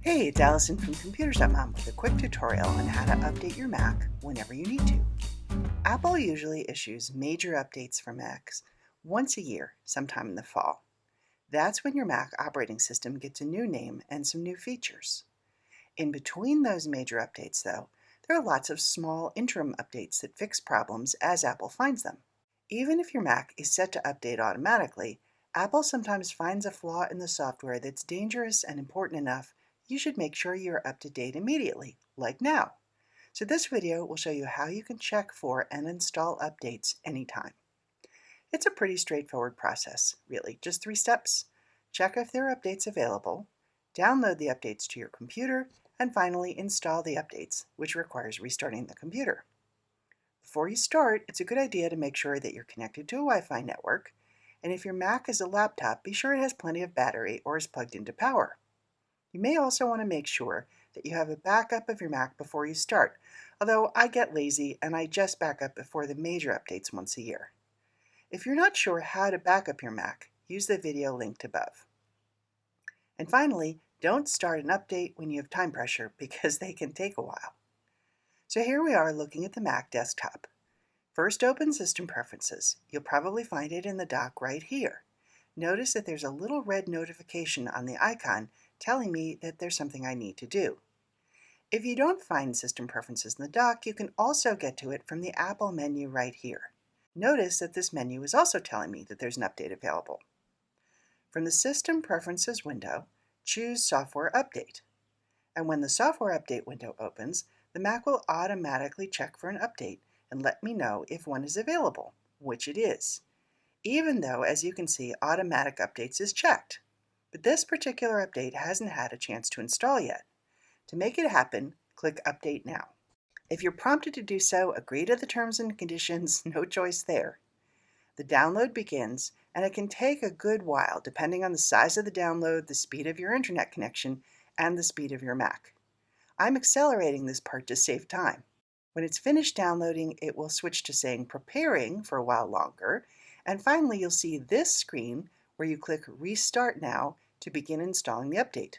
Hey, it's Allison from Computers.mom with a quick tutorial on how to update your Mac whenever you need to. Apple usually issues major updates for Macs once a year, sometime in the fall. That's when your Mac operating system gets a new name and some new features. In between those major updates, though, there are lots of small interim updates that fix problems as Apple finds them. Even if your Mac is set to update automatically, Apple sometimes finds a flaw in the software that's dangerous and important enough you should make sure you're up to date immediately, like now. So this video will show you how you can check for and install updates anytime. It's a pretty straightforward process, really, just 3 steps. Check if there are updates available, download the updates to your computer, and finally install the updates, which requires restarting the computer. Before you start, it's a good idea to make sure that you're connected to a Wi-Fi network, and if your Mac is a laptop, be sure it has plenty of battery or is plugged into power. You may also want to make sure that you have a backup of your Mac before you start, although I get lazy and I just back up before the major updates once a year. If you're not sure how to back up your Mac, use the video linked above. And finally, don't start an update when you have time pressure because they can take a while. So here we are looking at the Mac desktop. First, open System Preferences. You'll probably find it in the dock right here. Notice that there's a little red notification on the icon telling me that there's something I need to do. If you don't find System Preferences in the dock, you can also get to it from the Apple menu right here. Notice that this menu is also telling me that there's an update available. From the System Preferences window, choose Software Update. And when the Software Update window opens, the Mac will automatically check for an update and let me know if one is available, which it is, even though, as you can see, Automatic Updates is checked. But this particular update hasn't had a chance to install yet. To make it happen, click Update Now. If you're prompted to do so, agree to the terms and conditions, no choice there. The download begins, and it can take a good while depending on the size of the download, the speed of your internet connection, and the speed of your Mac. I'm accelerating this part to save time. When it's finished downloading, it will switch to saying Preparing for a while longer, and finally you'll see this screen where you click Restart Now to begin installing the update.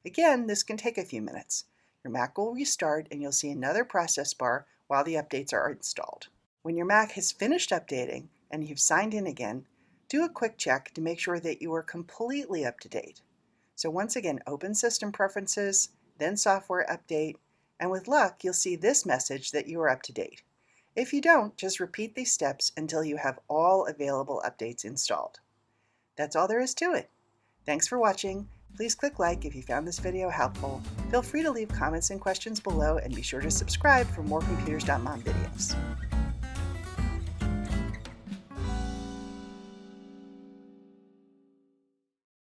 Again, this can take a few minutes. Your Mac will restart and you'll see another process bar while the updates are installed. When your Mac has finished updating and you've signed in again, do a quick check to make sure that you are completely up to date. So once again, open System Preferences, then Software Update, and with luck, you'll see this message that you are up to date. If you don't, just repeat these steps until you have all available updates installed. That's all there is to it. Thanks for watching. Please click like if you found this video helpful. Feel free to leave comments and questions below and be sure to subscribe for more Computers.mom videos.